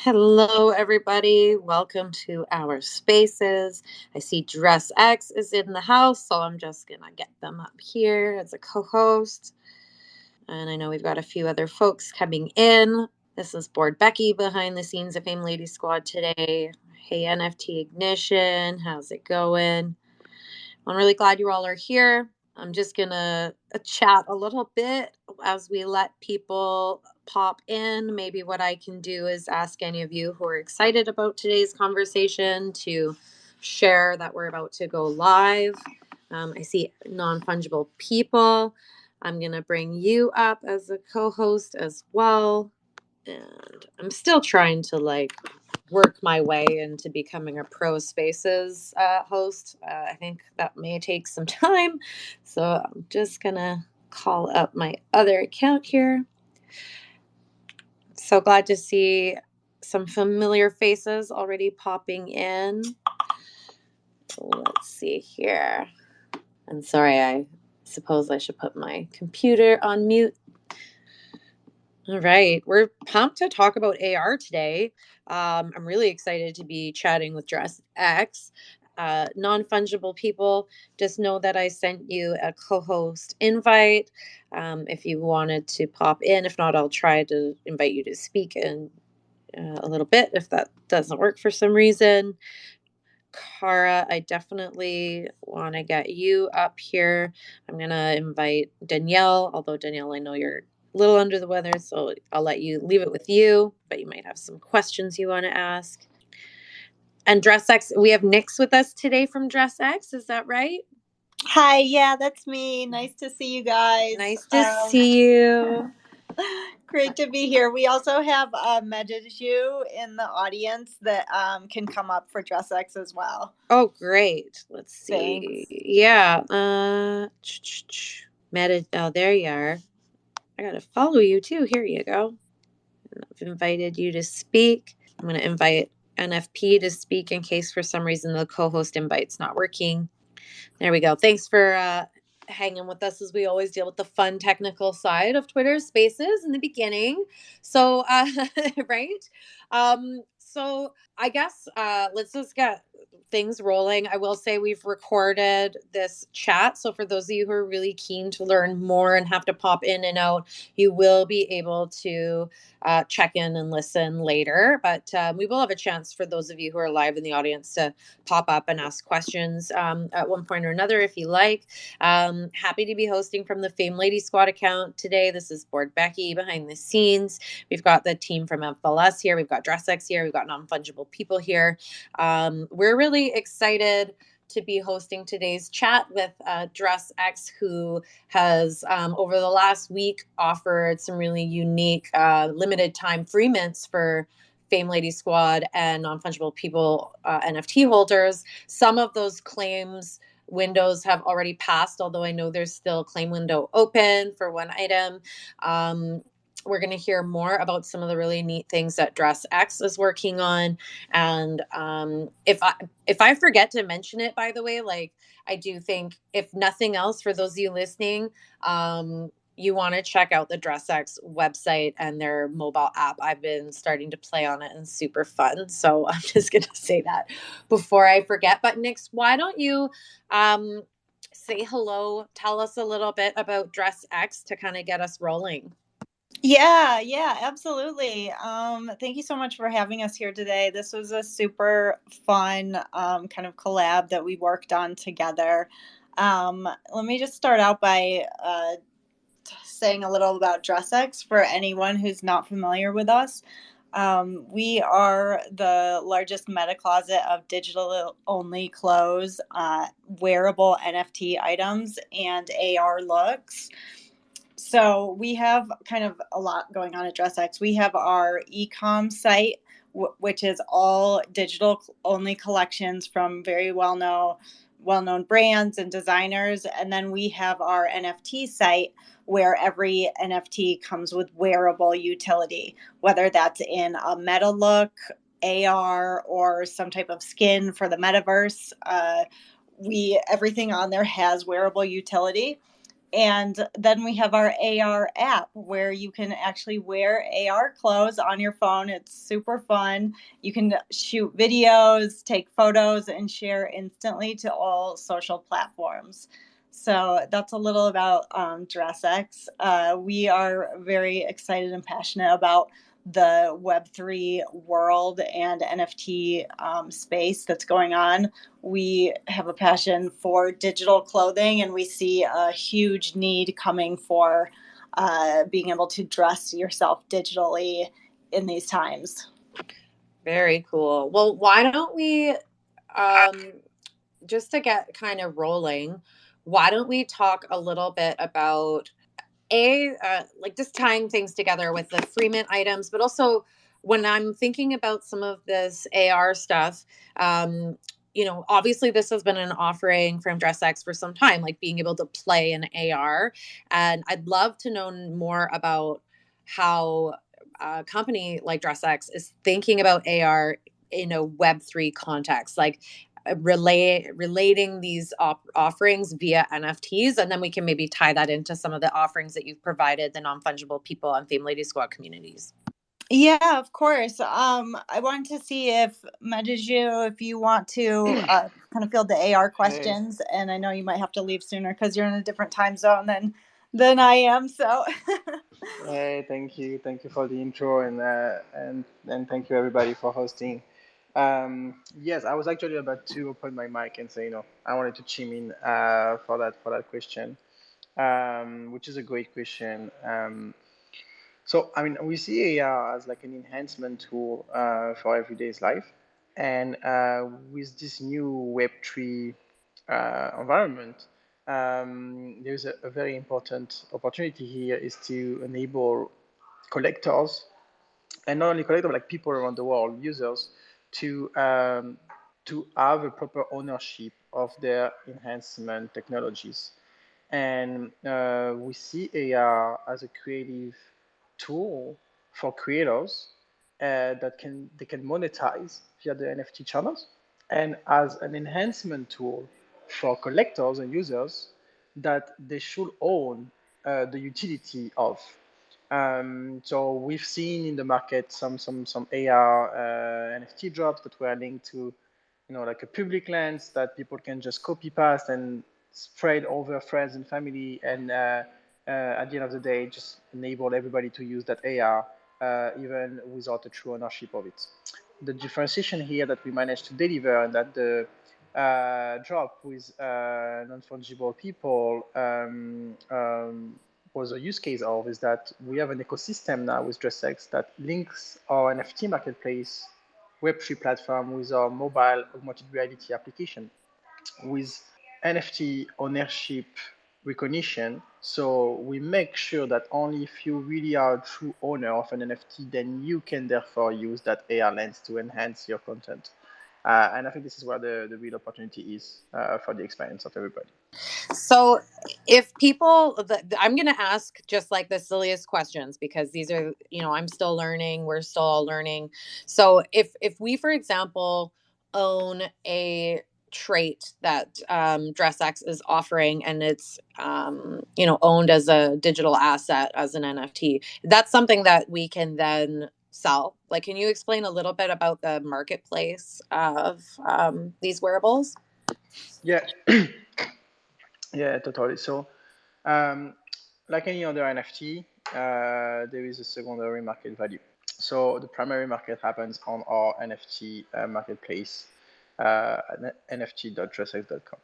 Hello, everybody. Welcome to our spaces. I see Dress X is in the house, so I'm just going to get them up here as a co host. And I know we've got a few other folks coming in. This is Board Becky behind the scenes of Fame Lady Squad today. Hey, NFT Ignition. How's it going? I'm really glad you all are here. I'm just going to chat a little bit as we let people pop in. Maybe what I can do is ask any of you who are excited about today's conversation to share that we're about to go live. I see non-fungible people. I'm going to bring you up as a co-host as well. And I'm still trying to work my way into becoming a pro spaces host. I think that may take some time. So I'm just going to call up my other account here. So glad to see some familiar faces already popping in. Let's see here. And sorry, I suppose I should put my computer on mute. All right, we're pumped to talk about AR today. I'm really excited to be chatting with Dress X. Non-fungible people, just know that I sent you a co-host invite if you wanted to pop in. If not, I'll try to invite you to speak in a little bit if that doesn't work for some reason. Cara, I definitely want to get you up here. I'm going to invite Danielle, although Danielle, I know you're a little under the weather, so I'll let you leave it with you, but you might have some questions you want to ask. And Dress X, we have Nix with us today from Dress X, is that right? Hi, yeah, that's me. Nice to see you guys. Nice to see you. Great to be here. We also have Mediju in the audience that can come up for Dress X as well. Oh, great. Let's see. Thanks. Yeah. Oh, there you are. I got to follow you too. Here you go. I've invited you to speak. I'm going to invite NFP to speak in case for some reason the co-host invite's not working. There we go. Thanks for hanging with us as we always deal with the fun technical side of Twitter Spaces in the beginning. So, right? So I guess let's just get things rolling. I will say we've recorded this chat. So for those of you who are really keen to learn more and have to pop in and out, you will be able to check in and listen later. But we will have a chance for those of you who are live in the audience to pop up and ask questions at one point or another if you like. Happy to be hosting from the Fame Lady Squad account today. This is Board Becky behind the scenes. We've got the team from FLS here. We've got Dress X here. We've got non-fungible people here. We're really excited to be hosting today's chat with Dress X, who has over the last week offered some really unique limited time free mints for Fame Lady Squad and non-fungible people NFT holders. Some of those claims windows have already passed, although I know there's still a claim window open for one item. We're going to hear more about some of the really neat things that Dress X is working on. And if I forget to mention it, by the way, I do think if nothing else, for those of you listening, you want to check out the Dress X website and their mobile app. I've been starting to play on it and super fun. So I'm just going to say that before I forget. But Nix, why don't you say hello, tell us a little bit about Dress X to kind of get us rolling. Yeah, absolutely. Thank you so much for having us here today. This was a super fun kind of collab that we worked on together. Let me just start out by saying a little about Dress X for anyone who's not familiar with us. We are the largest meta closet of digital-only clothes, wearable NFT items, and AR looks. So we have kind of a lot going on at Dress X. We have our e-com site, which is all digital-only collections from very well-known brands and designers. And then we have our NFT site, where every NFT comes with wearable utility, whether that's in a meta look, AR, or some type of skin for the metaverse. Everything on there has wearable utility. And then we have our AR app where you can actually wear AR clothes on your phone. It's super fun. You can shoot videos, take photos, and share instantly to all social platforms. So that's a little about DressX. We are very excited and passionate about the Web3 world and NFT space that's going on. We have a passion for digital clothing, and we see a huge need coming for being able to dress yourself digitally in these times. Very cool. Well, why don't we, just to get kind of rolling, why don't we talk a little bit about like just tying things together with the Freeman items, but also when I'm thinking about some of this AR stuff, obviously this has been an offering from DressX for some time, like being able to play in AR, and I'd love to know more about how a company like DressX is thinking about AR in a Web3 context, like relating these offerings via NFTs, and then we can maybe tie that into some of the offerings that you've provided the non-fungible people and Theme Lady Squad communities. Yeah, of course. I wanted to see if Mediju, if you want to kind of field the AR Hey, questions, and I know you might have to leave sooner because you're in a different time zone than I am. So hey, thank you for the intro and thank you everybody for hosting. Yes, I was actually about to open my mic and say, I wanted to chime in for that question, which is a great question. So I mean, we see AR as like an enhancement tool for everyday's life, and with this new Web3 environment, there's a very important opportunity here is to enable collectors, and not only collectors, but like people around the world, users, to um, to have a proper ownership of their enhancement technologies. And we see AR as a creative tool for creators that they can monetize via the NFT channels, and as an enhancement tool for collectors and users that they should own the utility of. So we've seen in the market some AR NFT drops that were linked to, like a public lens that people can just copy past and spread over friends and family, and at the end of the day, just enable everybody to use that AR even without a true ownership of it. The differentiation here that we managed to deliver, and that the drop with non-fungible people was a use case of, is that we have an ecosystem now with DressX that links our NFT marketplace Web3 platform with our mobile augmented reality application with NFT ownership recognition. So we make sure that only if you really are a true owner of an NFT, then you can therefore use that AR lens to enhance your content. And I think this is where the real opportunity is for the experience of everybody. So, if people, I'm going to ask just like the silliest questions because these are, I'm still learning. We're still all learning. So, if we, for example, own a trait that DressX is offering, and it's owned as a digital asset as an NFT, that's something that we can then sell. Like, can you explain a little bit about the marketplace of these wearables? Yeah, yeah, totally. So, um, like any other NFT, there is a secondary market value. So the primary market happens on our NFT marketplace, nft.dressx.com.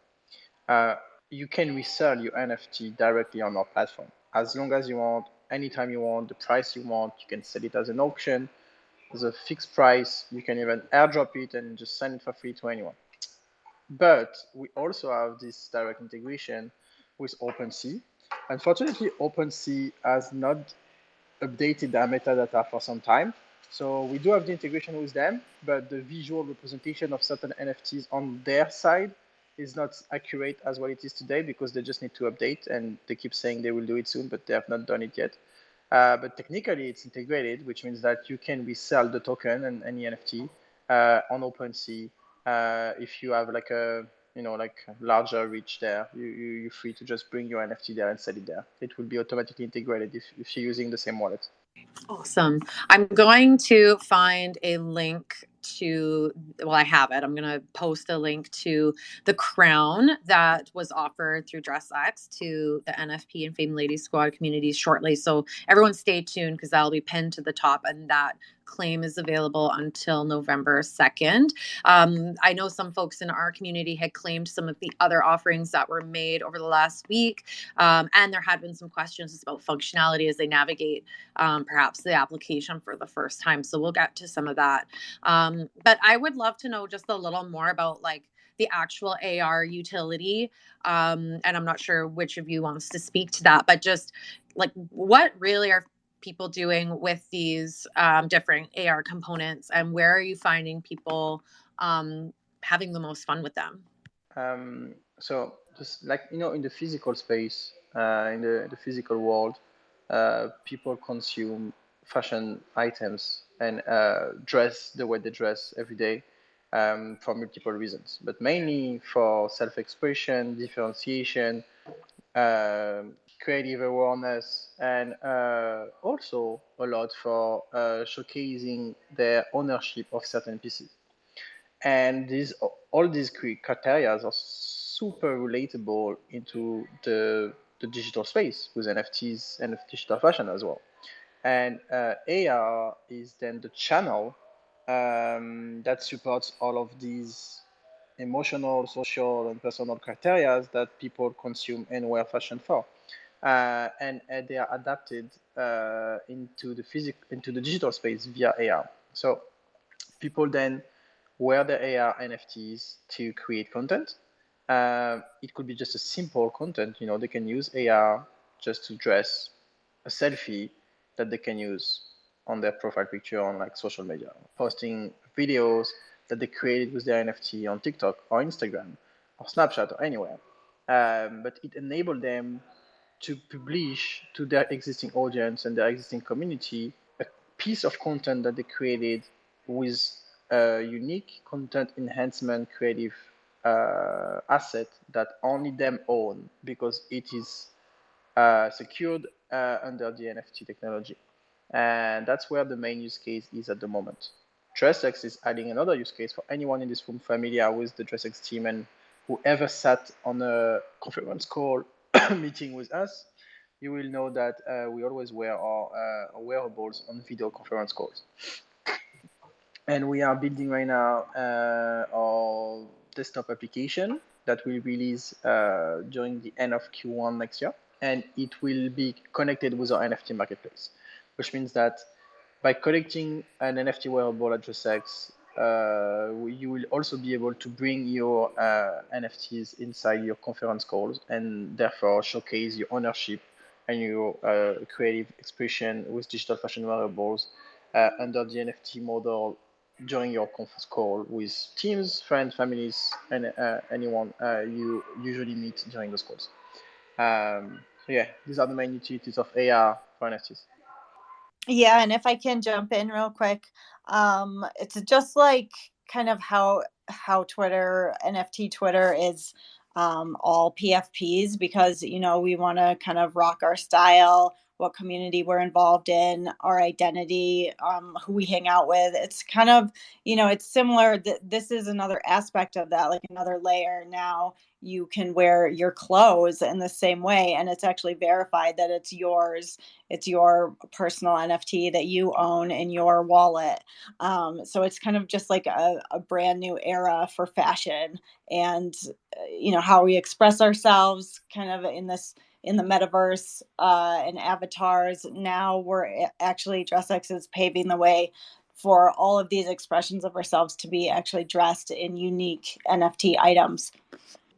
You can resell your NFT directly on our platform as long as you want, anytime you want, the price you want. You can sell it as an auction, as a fixed price. You can even airdrop it and just send it for free to anyone. But we also have this direct integration with OpenSea. Unfortunately, OpenSea has not updated their metadata for some time. So we do have the integration with them, but the visual representation of certain NFTs on their side is not accurate as what it is today, because they just need to update, and they keep saying they will do it soon, but they have not done it yet. But technically it's integrated, which means that you can resell the token and any NFT on OpenSea if you have like like larger reach there. You're free to just bring your NFT there and sell it there. It will be automatically integrated if you're using the same wallet. Awesome. I'm going to find a link to, well, I have it. I'm going to post a link to the crown that was offered through DressX to the NFP and Fame Ladies Squad communities shortly. So everyone stay tuned because that'll be pinned to the top, and that claim is available until November 2nd. I know some folks in our community had claimed some of the other offerings that were made over the last week. And there had been some questions about functionality as they navigate perhaps the application for the first time. So we'll get to some of that. But I would love to know just a little more about like the actual AR utility. And I'm not sure which of you wants to speak to that, but just like what really are people doing with these different AR components, and where are you finding people having the most fun with them? So just like in the physical space, in the physical world, people consume fashion items and dress the way they dress every day for multiple reasons, but mainly for self-expression, differentiation, creative awareness, and also a lot for showcasing their ownership of certain pieces. And all these criteria are super relatable into the digital space with NFTs and digital fashion as well. And AR is then the channel that supports all of these emotional, social, and personal criteria that people consume and wear fashion for. And they are adapted into the digital space via AR. So people then wear the AR NFTs to create content. It could be just a simple content. They can use AR just to dress a selfie that they can use on their profile picture on like social media, posting videos that they created with their NFT on TikTok or Instagram or Snapchat or anywhere. But it enabled them to publish to their existing audience and their existing community a piece of content that they created with a unique content enhancement creative asset that only them own because it is secured under the NFT technology. And that's where the main use case is at the moment. DressX is adding another use case for anyone in this room familiar with the DressX team and whoever sat on a conference call meeting with us, you will know that we always wear our wearables on video conference calls. And we are building right now our desktop application that will release during the end of Q1 next year. And it will be connected with our NFT marketplace, which means that by collecting an NFT wearable at DressX, you will also be able to bring your NFTs inside your conference calls and therefore showcase your ownership and your creative expression with digital fashion wearables under the NFT model during your conference call with teams, friends, families, and anyone you usually meet during those calls. So yeah, these are the main utilities of AR for NFTs. Yeah, and if I can jump in real quick, it's just like kind of how Twitter, NFT Twitter is all PFPs because we want to kind of rock our style, what community we're involved in, our identity, who we hang out with. It's kind of it's similar. This is another aspect of that, like another layer. Now you can wear your clothes in the same way, and it's actually verified that it's yours. It's your personal NFT that you own in your wallet. So it's kind of just like a brand new era for fashion and, how we express ourselves kind of in the metaverse and avatars. Now we're actually DressX is paving the way for all of these expressions of ourselves to be actually dressed in unique NFT items.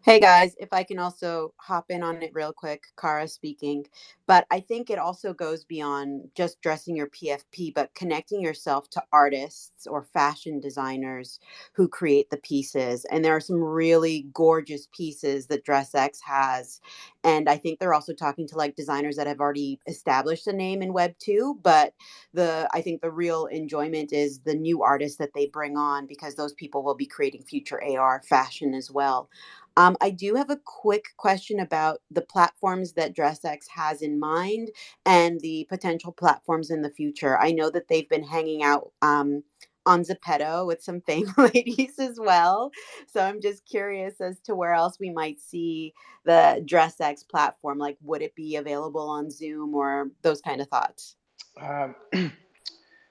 Hey guys, if I can also hop in on it real quick, Kara speaking. But I think it also goes beyond just dressing your PFP, but connecting yourself to artists or fashion designers who create the pieces. And there are some really gorgeous pieces that DressX has. And I think they're also talking to like designers that have already established a name in Web2. But I think the real enjoyment is the new artists that they bring on because those people will be creating future AR fashion as well. I do have a quick question about the platforms that DressX has in mind and the potential platforms in the future. I know that they've been hanging out on Zepeto with some fame ladies as well. So I'm just curious as to where else we might see the DressX platform. Like, would it be available on Zoom or those kind of thoughts? Um,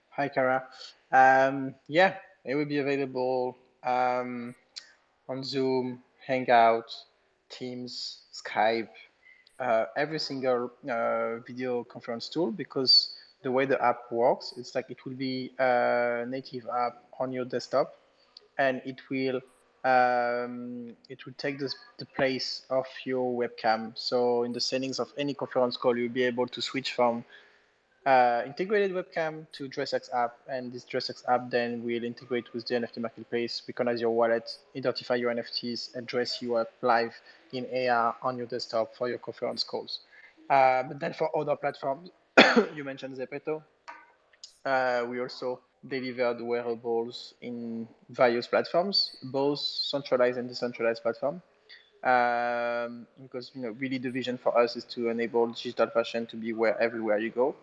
Hi, Kara. Yeah, it will be available on Zoom, Hangout, Teams, Skype, every single video conference tool, because the way the app works, it's like it will be a native app on your desktop, and it will take the place of your webcam. So in the settings of any conference call, you'll be able to switch from integrated webcam to DressX app, and this DressX app then will integrate with the NFT marketplace, recognize your wallet, identify your NFTs, and dress you up live in AR on your desktop for your conference calls. But then for other platforms, you mentioned Zepeto. We also delivered wearables in various platforms, both centralized and decentralized platforms. Because really the vision for us is to enable digital fashion to be everywhere you go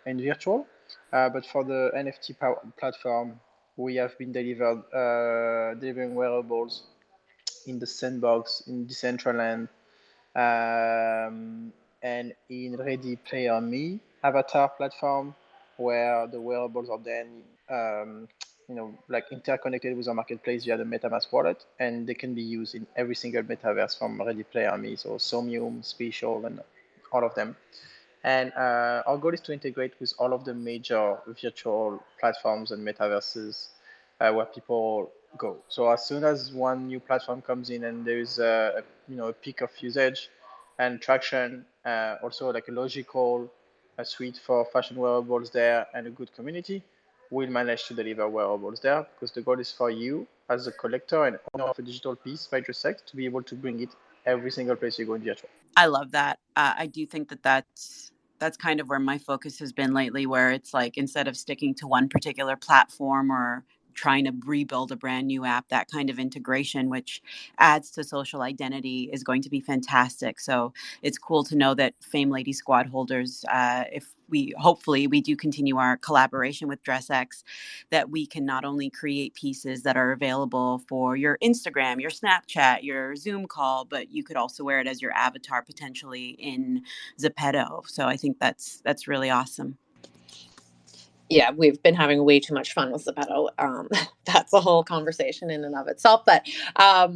and virtual. But for the NFT platform, we have been delivering wearables in the Sandbox, in Decentraland, and in Ready Player Me avatar platform, where the wearables are then like interconnected with our marketplace via the MetaMask wallet, and they can be used in every single metaverse from Ready Player Me, so Somium, Spatial, and all of them. And our goal is to integrate with all of the major virtual platforms and metaverses where people go. So as soon as one new platform comes in and there is a peak of usage and traction, also like a logical suite for fashion wearables there and a good community, we'll manage to deliver wearables there, because the goal is for you as a collector and owner of a digital piece by DressX to be able to bring it every single place you go in virtual. I love that. I do think that that's kind of where my focus has been lately, where it's like instead of sticking to one particular platform or trying to rebuild a brand new app, that kind of integration, which adds to social identity, is going to be fantastic. So it's cool to know that Fame Lady Squad holders, if we hopefully we do continue our collaboration with DressX, that we can not only create pieces that are available for your Instagram, your Snapchat, your Zoom call, but you could also wear it as your avatar potentially in Zepeto. So I think that's really awesome. Yeah, we've been having way too much fun with Zepeto. That's a whole conversation in and of itself. But I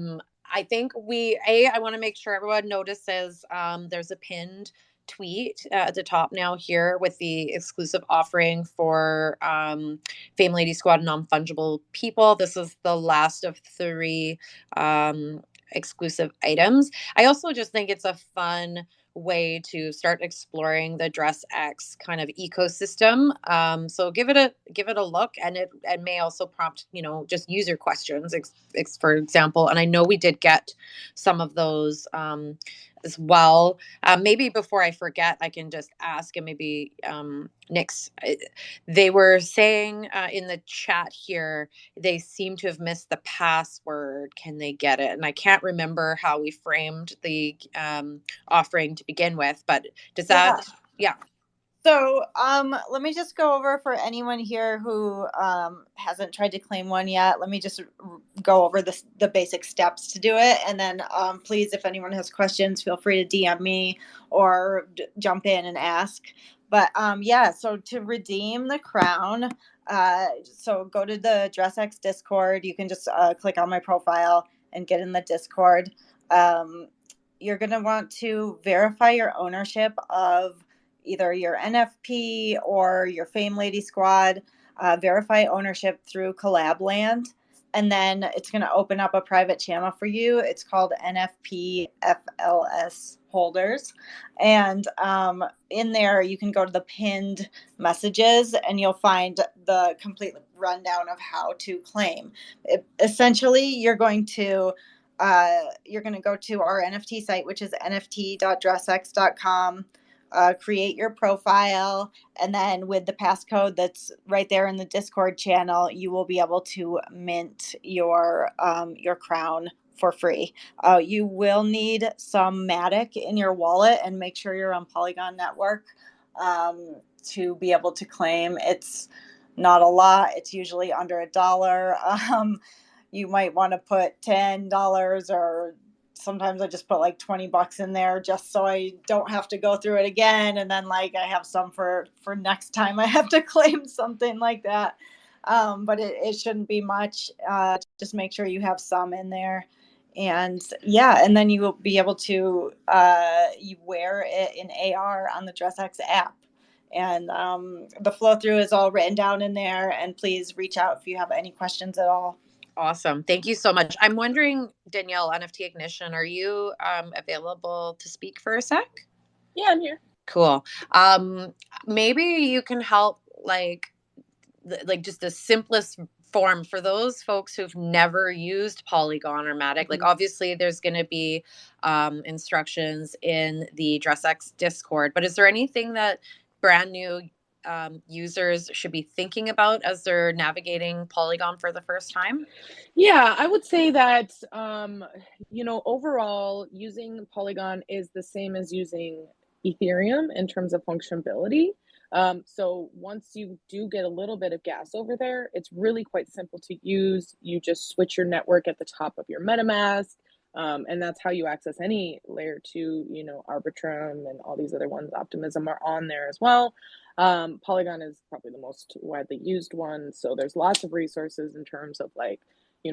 think I want to make sure everyone notices there's a pinned tweet at the top now here with the exclusive offering for Fame Lady Squad non-fungible people. This is the last of 3 exclusive items. I also just think it's a fun way to start exploring the DressX kind of ecosystem. So give it a look, and it may also prompt just user questions, for example. And I know we did get some of those as well. Maybe before I forget, I can just ask, and maybe Nick's. They were saying in the chat here they seem to have missed the password. Can they get it? And I can't remember how we framed the offering to begin with, but does that yeah. So let me just go over for anyone here who hasn't tried to claim one yet. Let me just go over the basic steps to do it. And then please, if anyone has questions, feel free to DM me or jump in and ask. But so to redeem the crown, so go to the DressX Discord. You can just click on my profile and get in the Discord. You're going to want to verify your ownership of either your NFP or your Fame Lady Squad. Verify ownership through Collabland, and then it's going to open up a private channel for you. It's called NFP FLS holders, and in there you can go to the pinned messages and you'll find the complete rundown of how to claim. Essentially, you're going to go to our NFT site, which is nft.dressx.com. Create your profile, and then with the passcode that's right there in the Discord channel, you will be able to mint your crown for free. You will need some Matic in your wallet, and make sure you're on Polygon Network to be able to claim. It's not a lot. It's usually under $1. You might want to put $10, or sometimes I just put like $20 in there just so I don't have to go through it again. And then like I have some for next time I have to claim something like that. But it shouldn't be much. Just make sure you have some in there. And yeah, and then you will be able to you wear it in AR on the DressX app. And the flow through is all written down in there. And please reach out if you have any questions at all. Awesome. Thank you so much. I'm wondering, Danielle, NFT Ignition, are you available to speak for a sec? Yeah, I'm here. Cool. Maybe you can help, like just the simplest form for those folks who've never used Polygon or Matic. Like, obviously there's going to be instructions in the DressX Discord, but is there anything that brand new users should be thinking about as they're navigating Polygon for the first time? Yeah, I would say that, overall, using Polygon is the same as using Ethereum in terms of functionality. So once you do get a little bit of gas over there, it's really quite simple to use. You just switch your network at the top of your MetaMask, and that's how you access any layer 2, Arbitrum and all these other ones. Optimism are on there as well. Polygon is probably the most widely used one. So there's lots of resources in terms of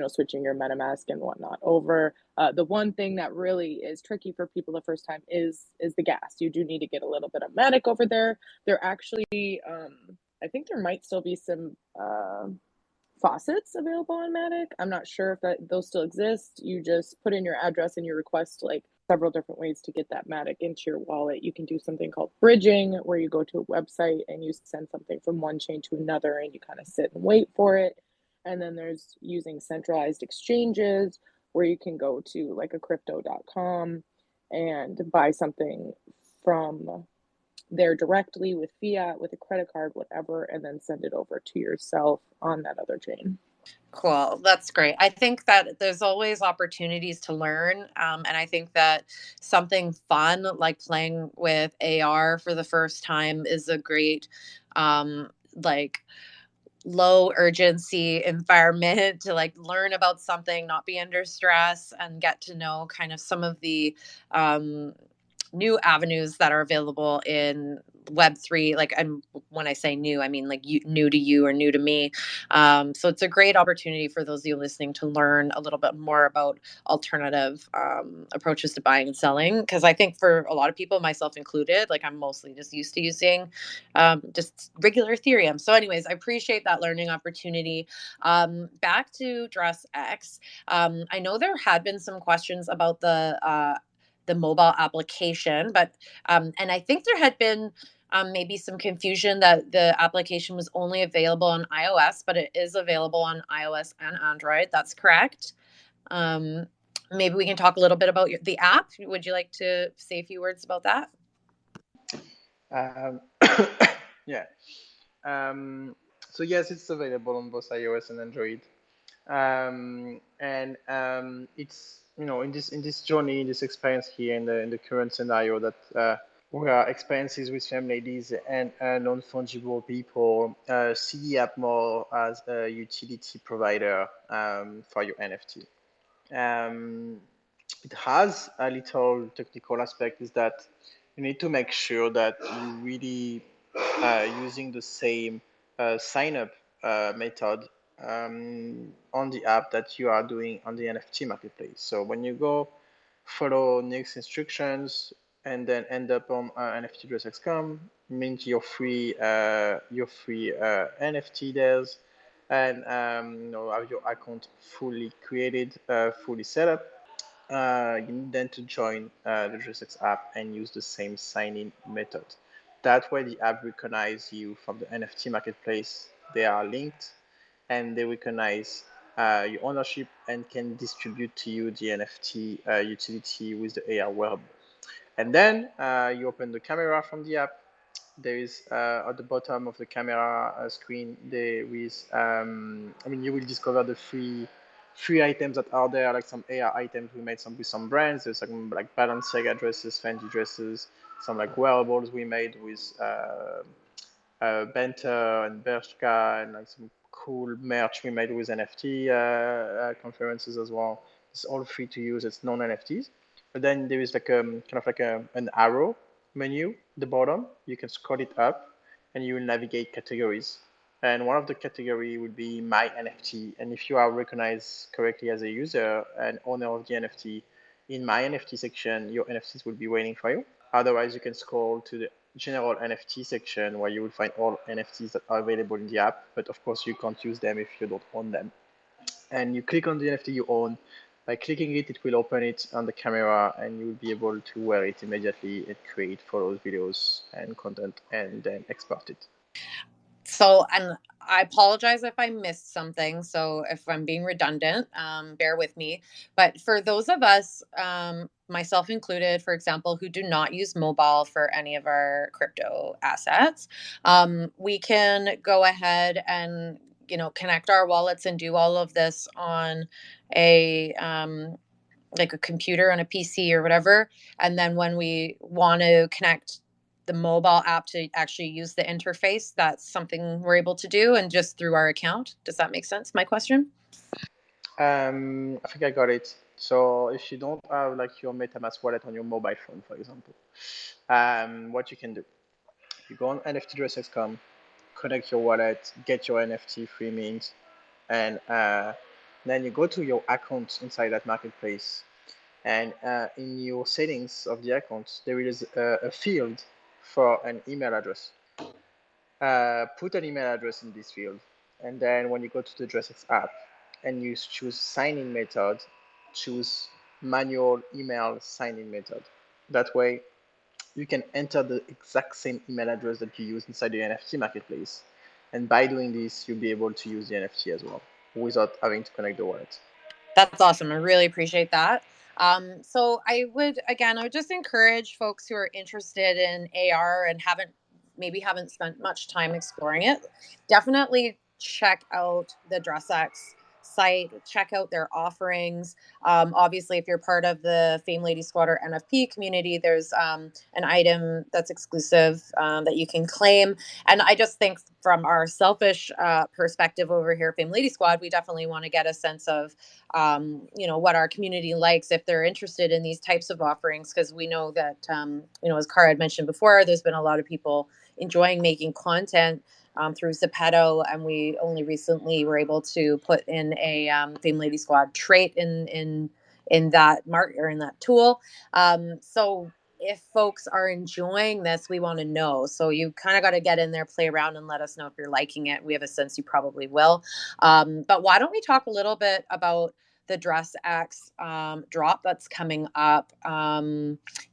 switching your MetaMask and whatnot over. The one thing that really is tricky for people the first time is the gas. You do need to get a little bit of Matic over there. There actually, I think there might still be some faucets available on Matic. I'm not sure if those still exist. You just put in your address and you request several different ways to get that Matic into your wallet. You can do something called bridging, where you go to a website and you send something from one chain to another and you kind of sit and wait for it. And then there's using centralized exchanges, where you can go to a crypto.com and buy something from there directly with fiat, with a credit card, whatever, and then send it over to yourself on that other chain. Cool. That's great. I think that there's always opportunities to learn. And I think that something fun like playing with AR for the first time is a great, low urgency environment to learn about something, not be under stress, and get to know kind of some of the new avenues that are available in web3. When I say new, I mean new to you or new to me. So it's a great opportunity for those of you listening to learn a little bit more about alternative approaches to buying and selling, because I think for a lot of people, myself included, I'm mostly just used to using just regular Ethereum. So anyways, I appreciate that learning opportunity. Back to DressX. I know there had been some questions about the mobile application, but and I think there had been maybe some confusion that the application was only available on iOS, but it is available on iOS and Android. That's correct. Maybe we can talk a little bit about the app. Would you like to say a few words about that? Yeah. So yes, it's available on both iOS and Android. It's in this journey, in this experience here in the current scenario that we are expenses with family ladies and non-fungible people, see the app more as a utility provider for your NFT. It has a little technical aspect, is that you need to make sure that you really using the same sign up method on the app that you are doing on the NFT marketplace. So when you go follow Nick's instructions and then end up on nftdress.com, mint your free NFT there, and have your account fully created, fully set up. You need then to join the DressX app and use the same sign-in method. That way the app recognize you from the NFT marketplace. They are linked and they recognize your ownership and can distribute to you the NFT utility with the AR wearable. And then you open the camera from the app. There is at the bottom of the camera screen, there is, you will discover the free free items that are there, like some AR items we made some with some brands. There's some like Balenciaga dresses, Fendi dresses, some like wearables we made with Benter and Bershka, and like some cool merch we made with NFT conferences as well. It's all free to use. It's non-NFTs. But then there is like kind of like an arrow menu at the bottom. You can scroll it up, and you will navigate categories. And one of the category would be my NFT. And if you are recognized correctly as a user and owner of the NFT, in my NFT section, your NFTs will be waiting for you. Otherwise, you can scroll to the general NFT section where you will find all NFTs that are available in the app. But of course, you can't use them if you don't own them. And you click on the NFT you own. By clicking it, it will open it on the camera, and you will be able to wear it immediately and create photos, videos, and content, and then export it. So, and I apologize if I missed something. So, if I'm being redundant, bear with me. But for those of us, myself included, for example, who do not use mobile for any of our crypto assets, we can go ahead and connect our wallets and do all of this on a like a computer on a PC or whatever. And then when we want to connect the mobile app to actually use the interface, that's something we're able to do, and just through our account. Does that make sense? My question? I think I got it. So if you don't have like your MetaMask wallet on your mobile phone, for example, what you can do, you go on nftdress.com, connect your wallet, get your NFT free mint, and then you go to your account inside that marketplace. And in your settings of the account, there is a field for an email address. Put an email address in this field. And then when you go to the DressX app and you choose sign-in method, choose manual email sign-in method. That way, you can enter the exact same email address that you use inside the NFT marketplace. And by doing this, you'll be able to use the NFT as well without having to connect the wallet. That's awesome. I really appreciate that. So I would just encourage folks who are interested in AR and haven't spent much time exploring it, definitely check out the DressX site, check out their offerings. Obviously, if you're part of the Fame Lady Squad or NFP community, there's an item that's exclusive that you can claim. And I just think from our selfish perspective over here, Fame Lady Squad, we definitely want to get a sense of what our community likes if they're interested in these types of offerings, because we know that as Cara had mentioned before, there's been a lot of people enjoying making content through Zepeto, and we only recently were able to put in a Fame Lady Squad trait in that mark or in that tool. So if folks are enjoying this, we want to know. So you kind of got to get in there, play around, and let us know if you're liking it. We have a sense you probably will. But why don't we talk a little bit about the DressX drop that's coming up?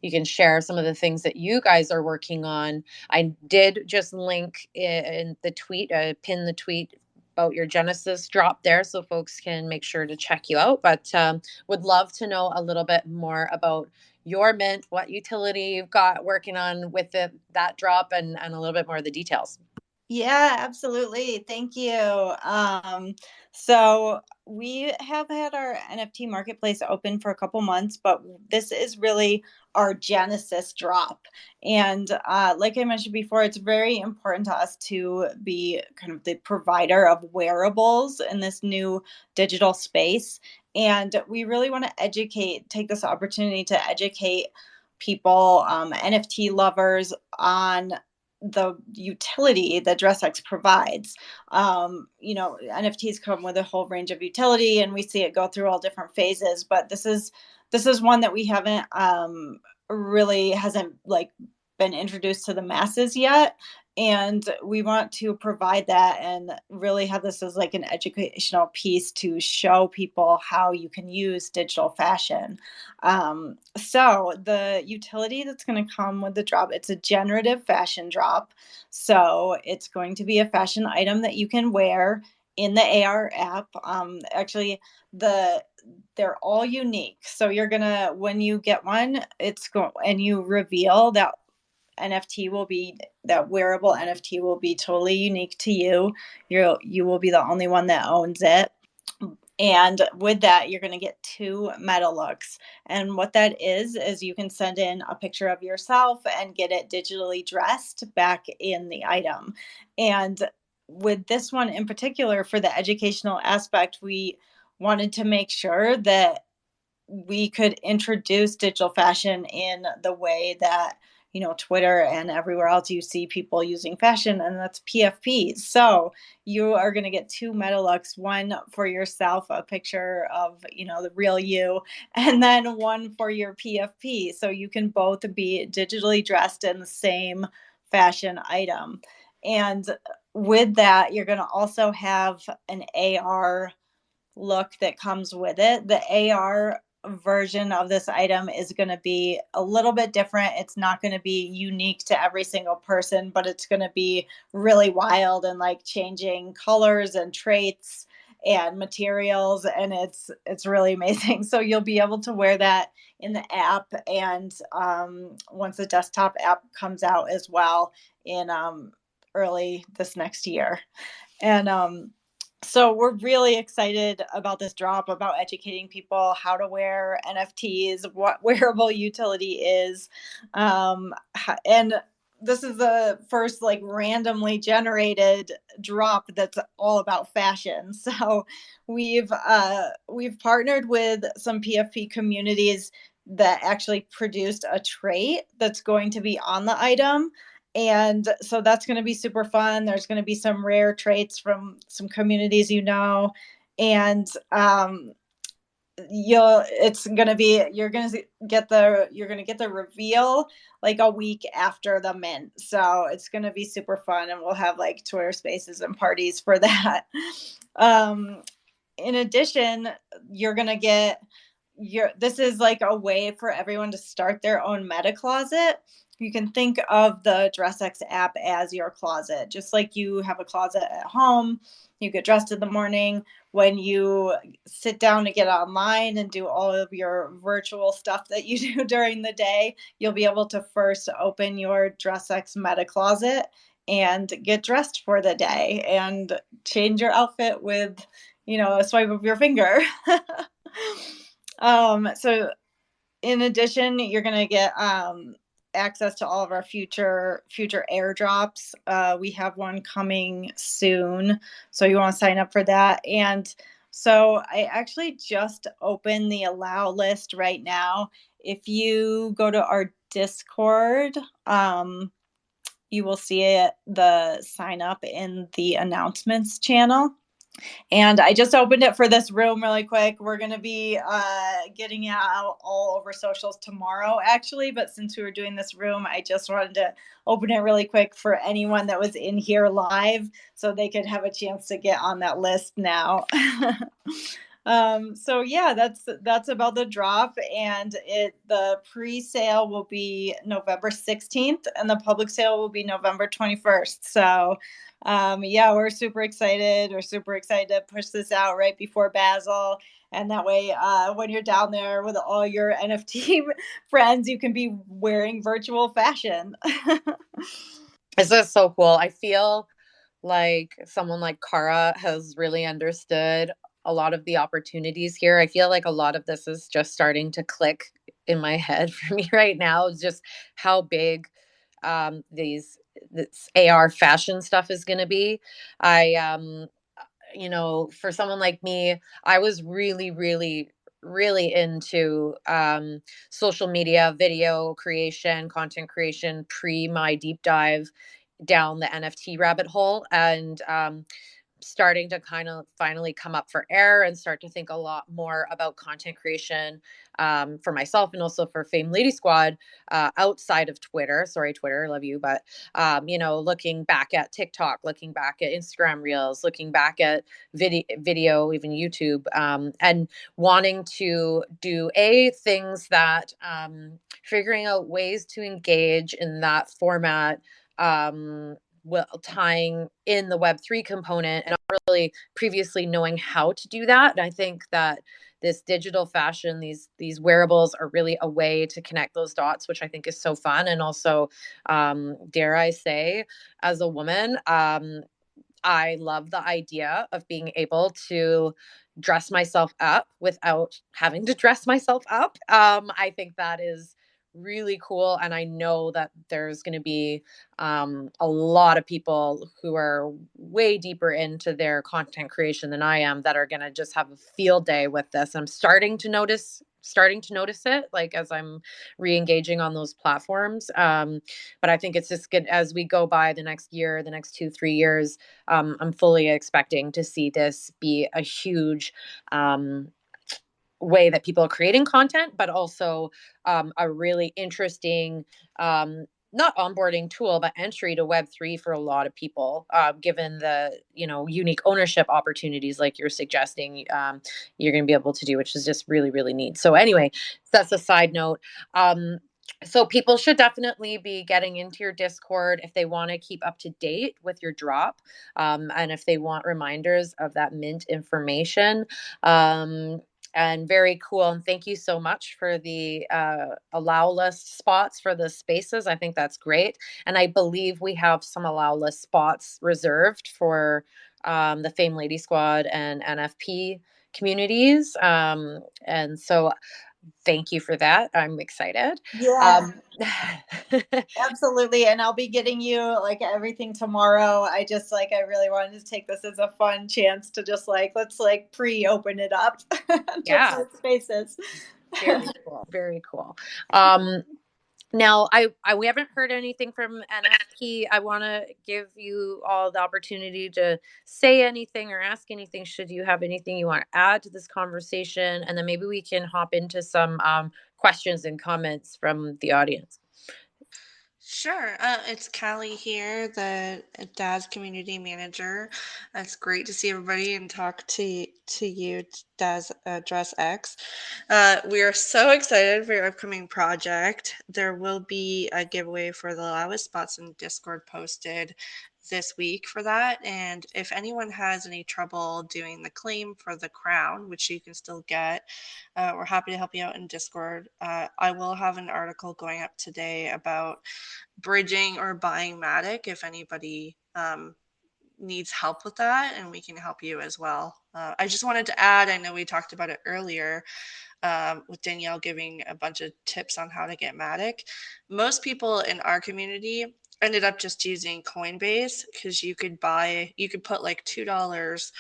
You can share some of the things that you guys are working on. I did just link in the tweet, pin the tweet about your Genesis drop there, so folks can make sure to check you out. But would love to know a little bit more about your mint, what utility you've got working on with that drop, and a little bit more of the details. Yeah, absolutely. Thank you. So we have had our NFT marketplace open for a couple months, but this is really our Genesis drop. And like I mentioned before, it's very important to us to be kind of the provider of wearables in this new digital space. And we really want to take this opportunity to educate people, NFT lovers, on the utility that DressX provides. NFTs come with a whole range of utility, and we see it go through all different phases. But this is one that we haven't really hasn't been introduced to the masses yet. And we want to provide that and really have this as like an educational piece to show people how you can use digital fashion. So the utility that's going to come with the drop, it's a generative fashion drop. So it's going to be a fashion item that you can wear in the AR app. Actually, they're all unique. So you're gonna, when you get one, and you reveal that that wearable NFT will be totally unique to you. You will be the only one that owns it. And with that, you're going to get 2 meta looks. And what that is you can send in a picture of yourself and get it digitally dressed back in the item. And with this one in particular, for the educational aspect, we wanted to make sure that we could introduce digital fashion in the way that, Twitter and everywhere else you see people using fashion, and that's PFPs. So you are going to get 2 meta looks, one for yourself, a picture of, the real you, and then one for your PFP. So you can both be digitally dressed in the same fashion item. And with that, you're going to also have an AR look that comes with it. The AR version of this item is going to be a little bit different. It's not going to be unique to every single person, but it's going to be really wild and like changing colors and traits and materials, and it's really amazing. So you'll be able to wear that in the app, and once the desktop app comes out as well in early this next year. And so we're really excited about this drop, about educating people how to wear NFTs, what wearable utility is. And this is the first like randomly generated drop that's all about fashion. So we've partnered with some PFP communities that actually produced a trait that's going to be on the item. And so that's going to be super fun. There's going to be some rare traits from some communities, and you're going to get the reveal like a week after the mint. So it's going to be super fun, and we'll have like Twitter spaces and parties for that. In addition, you're going to get this is like a way for everyone to start their own meta closet. You can think of the DressX app as your closet. Just like you have a closet at home, you get dressed in the morning. When you sit down to get online and do all of your virtual stuff that you do during the day, you'll be able to first open your DressX meta closet and get dressed for the day and change your outfit with, a swipe of your finger. So in addition, you're going to get access to all of our future airdrops. We have one coming soon, so you want to sign up for that. And so I actually just opened the allow list right now. If you go to our Discord, you will see the sign up in the announcements channel. And I just opened it for this room really quick. We're going to be getting it out all over socials tomorrow, actually. But since we were doing this room, I just wanted to open it really quick for anyone that was in here live so they could have a chance to get on that list now. So yeah, that's about the drop, and the pre-sale will be November 16th and the public sale will be November 21st. So yeah, we're super excited. We're super excited to push this out right before Basel. And that way, when you're down there with all your NFT friends, you can be wearing virtual fashion. This is so cool. I feel like someone like Cara has really understood a lot of the opportunities here. I feel like a lot of this is just starting to click in my head for me right now. It's just how big this AR fashion stuff is going to be. I for someone like me, I was really into social media, video creation, content creation pre my deep dive down the NFT rabbit hole, and starting to kind of finally come up for air and start to think a lot more about content creation for myself and also for Fame Lady Squad outside of Twitter. Sorry, Twitter, love you. But, looking back at TikTok, looking back at Instagram Reels, looking back at video, even YouTube, and wanting to do things that figuring out ways to engage in that format, tying in the web3 component, and not really previously knowing how to do that. And I think that this digital fashion, these wearables are really a way to connect those dots, which I think is so fun. And also, dare I say, as a woman, I love the idea of being able to dress myself up without having to dress myself up. I think that is really cool. And I know that there's going to be a lot of people who are way deeper into their content creation than I am that are going to just have a field day with this. I'm starting to notice it, like, as I'm re-engaging on those platforms. But I think it's just good as we go by the next year, the next 2-3 years. I'm fully expecting to see this be a huge way that people are creating content, but also a really interesting, not onboarding tool, but entry to Web3 for a lot of people, given the unique ownership opportunities like you're suggesting. You're going to be able to do, which is just really, really neat. So anyway, that's a side note. So people should definitely be getting into your Discord if they want to keep up to date with your drop, and if they want reminders of that mint information. And very cool. And thank you so much for the allow list spots for the spaces. I think that's great. And I believe we have some allow list spots reserved for the Fame Lady Squad and NFP communities. And so thank you for that. I'm excited. Yeah. Absolutely. And I'll be getting you like everything tomorrow. I really wanted to take this as a fun chance to just let's pre-open it up Yeah. spaces. Very cool. Very cool. Now, we haven't heard anything from NFP. I want to give you all the opportunity to say anything or ask anything. Should you have anything you want to add to this conversation, and then maybe we can hop into some questions and comments from the audience. Sure. It's Callie here, the Daz community manager. It's great to see everybody and talk to you, Daz Dress X. We are so excited for your upcoming project. There will be a giveaway for the lowest spots in Discord posted this week for that. And if anyone has any trouble doing the claim for the crown, which you can still get, we're happy to help you out in Discord. I will have an article going up today about bridging or buying Matic if anybody needs help with that, and we can help you as well. I just wanted to add, I know we talked about it earlier with Danielle giving a bunch of tips on how to get Matic. Most people in our community ended up just using Coinbase because you could put like $2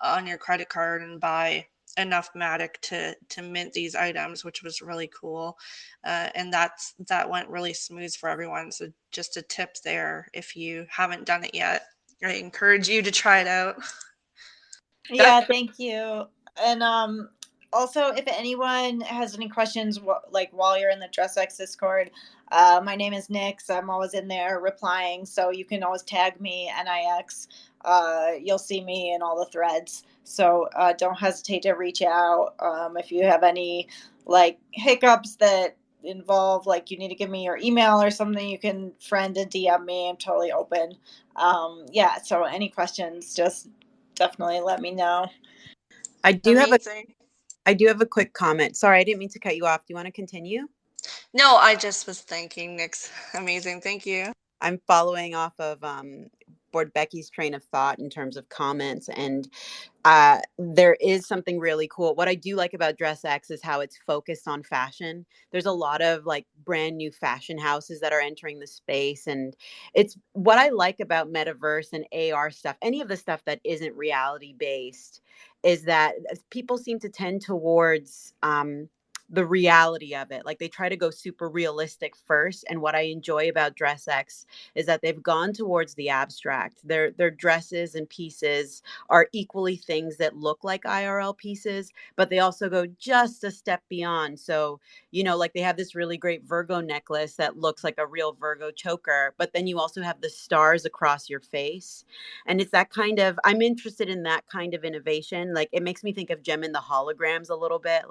on your credit card and buy enough Matic to mint these items, which was really cool. And that went really smooth for everyone. So just a tip there if you haven't done it yet. I encourage you to try it out. Yeah, thank you. And also, if anyone has any questions, while you're in the DressX Discord, my name is Nix. I'm always in there replying, so you can always tag me NIX. You'll see me in all the threads. So don't hesitate to reach out if you have any hiccups that involve you need to give me your email or something. You can friend and DM me. I'm totally open. Yeah. So any questions, just definitely let me know. I do have a quick comment. Sorry, I didn't mean to cut you off. Do you want to continue? No, I just was thanking Nick's amazing. Thank you. I'm following off of Board Becky's train of thought in terms of comments, and there is something really cool. What I do like about DressX is how it's focused on fashion. There's a lot of brand new fashion houses that are entering the space, and it's what I like about metaverse and AR stuff. Any of the stuff that isn't reality based is that people seem to tend towards the reality of it. They try to go super realistic first. And what I enjoy about DressX is that they've gone towards the abstract. Their dresses and pieces are equally things that look like IRL pieces, but they also go just a step beyond. So, they have this really great Virgo necklace that looks like a real Virgo choker, but then you also have the stars across your face. And it's that kind of, I'm interested in that kind of innovation. It makes me think of Gem and the Holograms a little bit.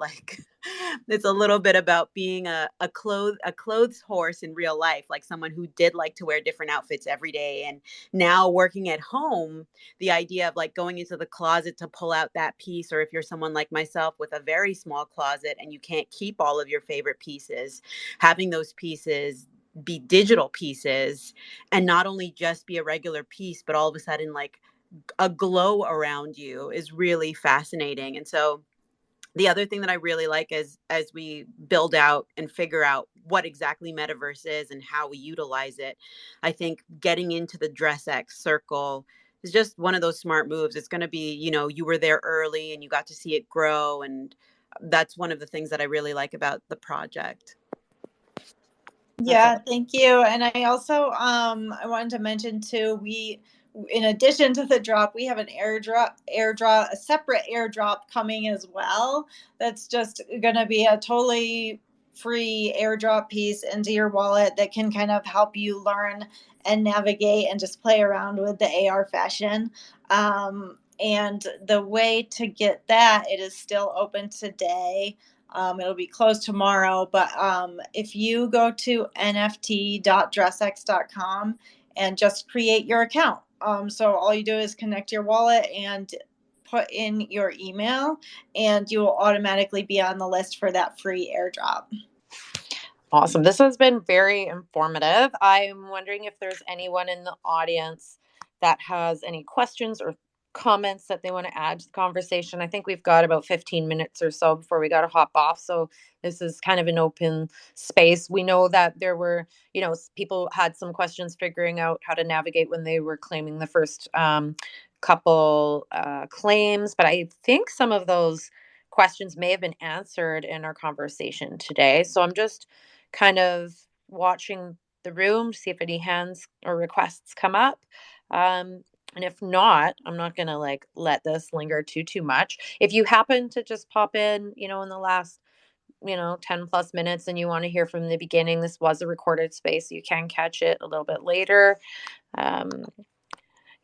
It's a little bit about being a clothes horse in real life, someone who did like to wear different outfits every day. And now working at home, the idea of going into the closet to pull out that piece, or if you're someone like myself with a very small closet and you can't keep all of your favorite pieces, having those pieces be digital pieces and not only just be a regular piece, but all of a sudden a glow around you is really fascinating. And so the other thing that I really like is as we build out and figure out what exactly metaverse is and how we utilize it, I think getting into the DressX circle is just one of those smart moves. It's going to be, you were there early and you got to see it grow. And that's one of the things that I really like about the project. Yeah, thank you. And I also I wanted to mention too, in addition to the drop, we have an airdrop, a separate airdrop coming as well. That's just going to be a totally free airdrop piece into your wallet that can kind of help you learn and navigate and just play around with the AR fashion. And the way to get that, it is still open today. It'll be closed tomorrow, but if you go to nft.dressx.com and just create your account. So all you do is connect your wallet and put in your email, and you will automatically be on the list for that free airdrop. Awesome. This has been very informative. I'm wondering if there's anyone in the audience that has any questions or comments that they want to add to the conversation. I think we've got about 15 minutes or so before we got to hop off. So this is kind of an open space. We know that there were, people had some questions figuring out how to navigate when they were claiming the first couple claims, but I think some of those questions may have been answered in our conversation today. So I'm just kind of watching the room to see if any hands or requests come up. And if not, I'm not going to let this linger too much. If you happen to just pop in, in the last 10 plus minutes and you want to hear from the beginning, this was a recorded space. You can catch it a little bit later.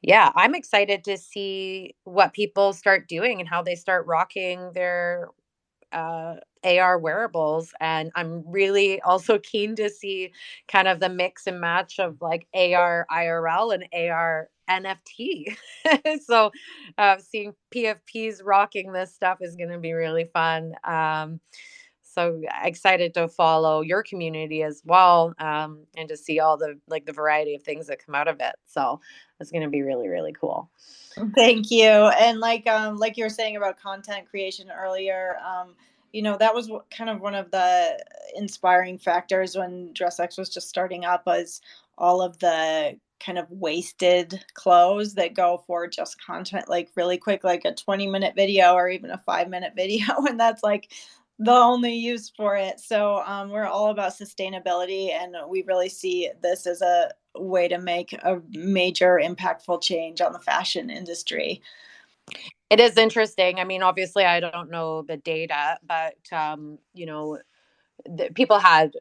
Yeah, I'm excited to see what people start doing and how they start rocking their AR wearables. And I'm really also keen to see kind of the mix and match of AR IRL and AR NFT. So seeing PFPs rocking this stuff is going to be really fun. So excited to follow your community as well, and to see all the variety of things that come out of it. So it's going to be really, really cool. Thank you. And like you were saying about content creation earlier, that was kind of one of the inspiring factors when DressX was just starting up, was all of the kind of wasted clothes that go for just content, like really quick, like a 20-minute video or even a 5-minute video. And that's the only use for it. So we're all about sustainability, and we really see this as a way to make a major impactful change on the fashion industry. It is interesting. I mean, obviously I don't know the data, but people had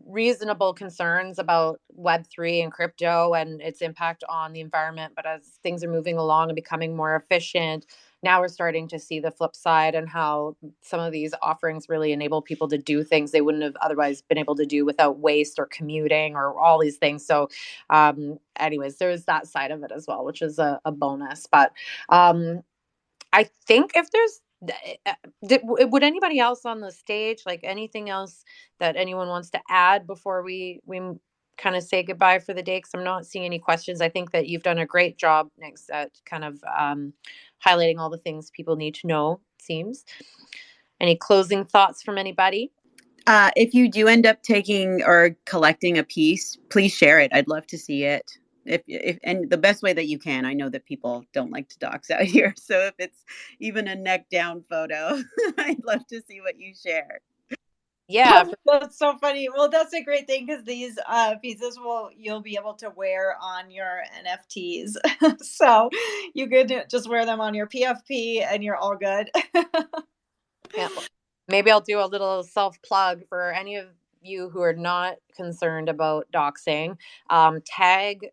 reasonable concerns about web3 and crypto and its impact on the environment. But as things are moving along and becoming more efficient, now we're starting to see the flip side and how some of these offerings really enable people to do things they wouldn't have otherwise been able to do without waste or commuting or all these things. So anyways, there's that side of it as well, which is a bonus. But I think if there's would anybody else on the stage, anything else that anyone wants to add before we kind of say goodbye for the day? Because I'm not seeing any questions. I think that you've done a great job next at kind of highlighting all the things people need to know, it seems. Any closing thoughts from anybody? If you do end up taking or collecting a piece, please share it. I'd love to see it. If and the best way that you can. I know that people don't like to dox out here, so if it's even a neck down photo, I'd love to see what you share. Yeah, that's so funny. Well, that's a great thing, because these pieces you'll be able to wear on your NFTs. So you could just wear them on your PFP and you're all good. Yeah. Maybe I'll do a little self plug for any of you who are not concerned about doxing. Tag,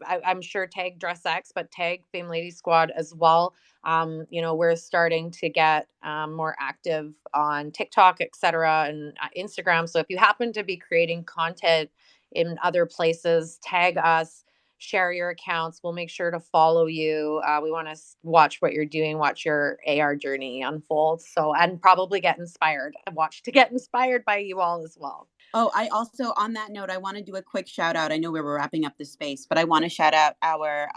I'm sure tag DressX, but tag Fame Lady Squad as well. We're starting to get more active on TikTok, etc., and Instagram. So if you happen to be creating content in other places, tag us. Share your accounts. We'll make sure to follow you. We want to watch what you're doing, watch your AR journey unfold. So, and probably get inspired and get inspired by you all as well. Oh, I also, on that note, I want to do a quick shout out. I know we were wrapping up the space, but I want to shout out our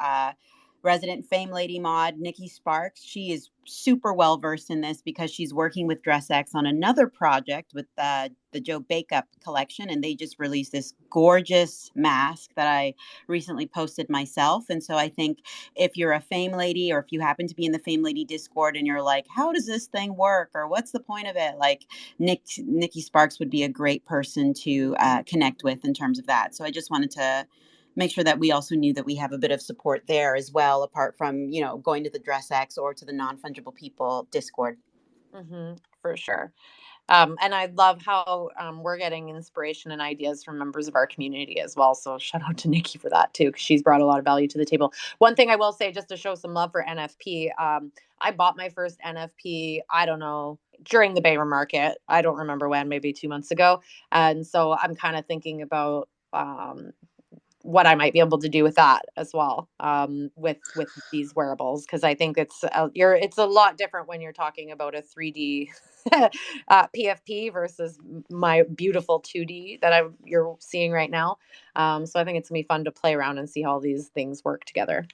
resident Fame Lady mod, Nikki Sparks. She is super well versed in this because she's working with DressX on another project with the Joe Bakeup collection, and they just released this gorgeous mask that I recently posted myself. And so I think if you're a Fame Lady, or if you happen to be in the Fame Lady Discord and you're like, how does this thing work, or what's the point of it, like Nikki Sparks would be a great person to connect with in terms of that. So I just wanted to make sure that we also knew that we have a bit of support there as well, apart from, going to the DressX or to the Non-Fungible People Discord. For sure. And I love how we're getting inspiration and ideas from members of our community as well. So shout out to Nikki for that too, because she's brought a lot of value to the table. One thing I will say, just to show some love for NFP, I bought my first NFP, I don't know, during the bear market. I don't remember when, maybe 2 months ago. And so I'm kind of thinking about what I might be able to do with that as well, with these wearables, because I think it's a lot different when you're talking about a 3D PFP versus my beautiful 2D that you're seeing right now. So I think it's gonna be fun to play around and see how these things work together.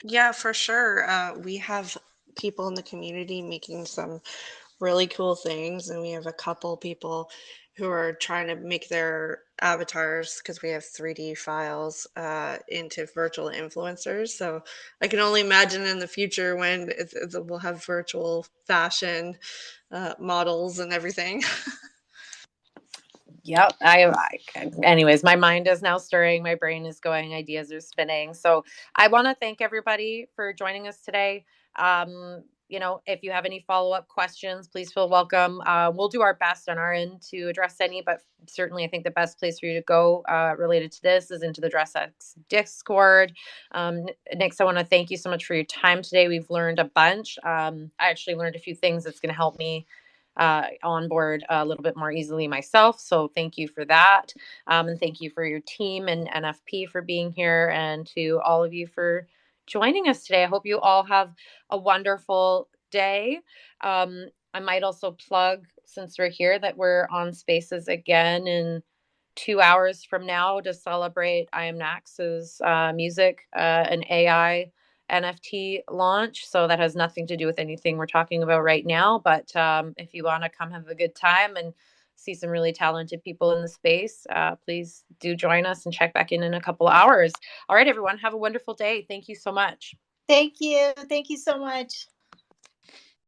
Yeah, for sure. We have people in the community making some really cool things, and we have a couple people who are trying to make their avatars, because we have 3D files, into virtual influencers. So I can only imagine in the future when we'll have virtual fashion models and everything. Yep. Anyways, my mind is now stirring. My brain is going. Ideas are spinning. So I want to thank everybody for joining us today. If you have any follow-up questions, please feel welcome. We'll do our best on our end to address any, but certainly I think the best place for you to go related to this is into the DressX Discord. Nix, I want to thank you so much for your time today. We've learned a bunch. I actually learned a few things that's going to help me onboard a little bit more easily myself. So thank you for that. And thank you for your team and NFP for being here, and to all of you for joining us today. I hope you all have a wonderful day. I might also plug, since we're here, that we're on Spaces again in 2 hours from now to celebrate I Am Nax's music and AI NFT launch. So that has nothing to do with anything we're talking about right now. But if you want to come have a good time and see some really talented people in the space, please do join us and check back in a couple of hours. All right, everyone, have a wonderful day. Thank you so much. Thank you. Thank you so much.